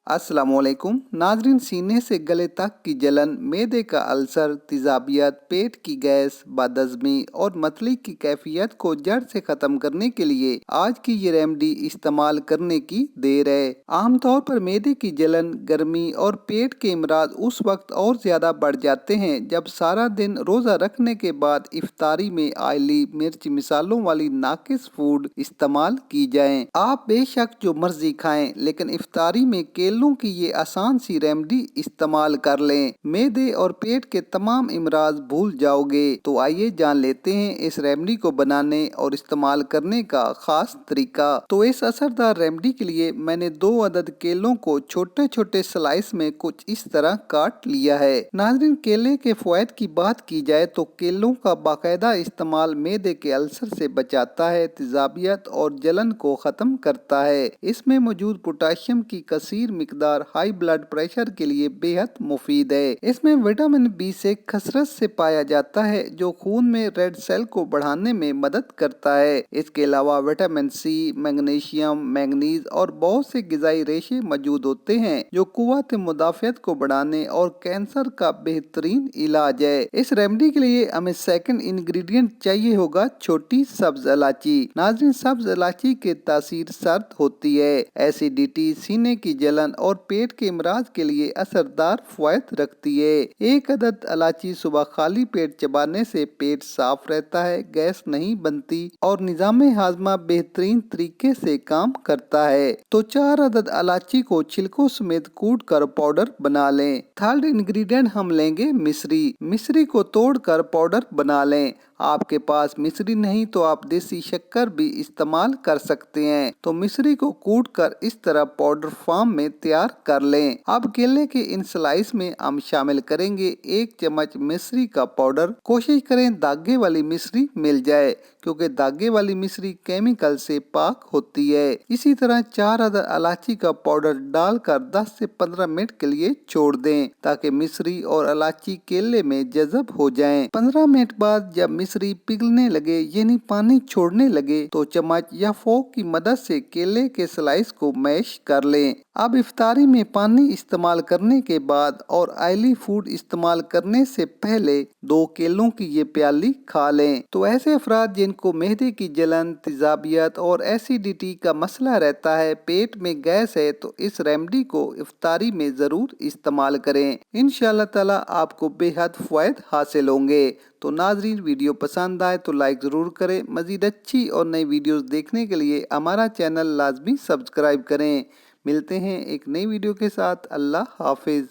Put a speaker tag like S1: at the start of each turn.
S1: अस्सलामुअलैकुम नाजरीन, सीने से गले तक की जलन, मैदे का अल्सर, तेजाबियत, पेट की गैस, बदहज़मी और मतली की कैफियत को जड़ से ख़त्म करने के लिए आज की ये रेमेडी इस्तेमाल करने की देर है। आमतौर पर मैदे की जलन, गर्मी और पेट के इमराज उस वक्त और ज़्यादा बढ़ जाते हैं जब सारा दिन रोज़ा रखने के बाद इफ्तारी में आयली, मिर्च मिसालों वाली नाकिस फूड इस्तेमाल की जाए। आप बेशक जो मर्जी खाएं, लेकिन इफ्तारी में केलों की ये आसान सी रेमेडी इस्तेमाल कर लें, मैदे और पेट के तमाम इमराज भूल जाओगे। तो आइए जान लेते हैं इस रेमेडी को बनाने और इस्तेमाल करने का खास तरीका। तो इस असरदार रेमेडी के लिए मैंने 2 अदद केलों को छोटे छोटे स्लाइस में कुछ इस तरह काट लिया है। नाज़रीन, केले के फ़वाइद की बात की जाए तो केलों का बाकायदा इस्तेमाल मैदे के अल्सर से बचाता है, तेजाबियत और जलन को ख़त्म करता है। इसमें मौजूद पोटाशियम की कसीर मिकदार हाई ब्लड प्रेशर के लिए बेहद मुफीद है। इसमें विटामिन बी से कसरत से पाया जाता है जो खून में रेड सेल को बढ़ाने में मदद करता है। इसके अलावा विटामिन सी, मैग्नीशियम, मैंगनीज और बहुत से ग़िज़ाई रेशे मौजूद होते हैं जो कुव्वत मुदाफ़ियत को बढ़ाने और कैंसर का बेहतरीन इलाज है। इस रेमेडी के लिए हमें सेकंड इंग्रेडिएंट चाहिए होगा छोटी सब्ज इलायची। नाज़रीन, सब्ज इलायची की तासीर सर्द होती है, एसिडिटी, सीने की जलन और पेट के इमराज के लिए असरदार फ़वाइद रखती है। 1 अदद इलायची सुबह खाली पेट चबाने से पेट साफ रहता है, गैस नहीं बनती और निज़ाम हाजमा बेहतरीन तरीके से काम करता है। तो 4 अदद इलायची को छिलकों समेत कूट कर पाउडर बना लें। थर्ड इंग्रेडिएंट हम लेंगे मिश्री। मिश्री को तोड़कर पाउडर बना लें। आपके पास मिश्री नहीं तो आप देसी शक्कर भी इस्तेमाल कर सकते हैं। तो मिश्री को कूट कर इस तरह पाउडर फॉर्म में तैयार कर लें। अब केले के इन स्लाइस में हम शामिल करेंगे 1 चम्मच मिश्री का पाउडर। कोशिश करें धागे वाली मिश्री मिल जाए क्योंकि धागे वाली मिश्री केमिकल से पाक होती है। इसी तरह 4 अदद इलायची का पाउडर डालकर 10 से 15 मिनट के लिए छोड़ दें ताकि मिश्री और इलायची केले में जज़ब हो जाएं। 15 मिनट बाद जब मिश्री पिघलने लगे यानी पानी छोड़ने लगे तो चम्मच या फोक की मदद से केले के स्लाइस को मैश कर लें। अब इफ्तारी में पानी इस्तेमाल करने के बाद और ऑयली फूड इस्तेमाल करने से पहले 2 केलों की ये प्याली खा लें। तो ऐसे अफराद जिनको मैदे की जलन, तेजाबियत और एसिडिटी का मसला रहता है, पेट में गैस है, तो इस रेमेडी को इफ्तारी में ज़रूर इस्तेमाल करें। इंशाअल्लाह ताला आपको बेहद फ़वाइद हासिल होंगे। तो नाजरीन, वीडियो पसंद आए तो लाइक ज़रूर करें। मज़ीद अच्छी और नई वीडियोस देखने के लिए हमारा चैनल लाजमी सब्सक्राइब करें। मिलते हैं एक नई वीडियो के साथ। अल्लाह हाफिज़।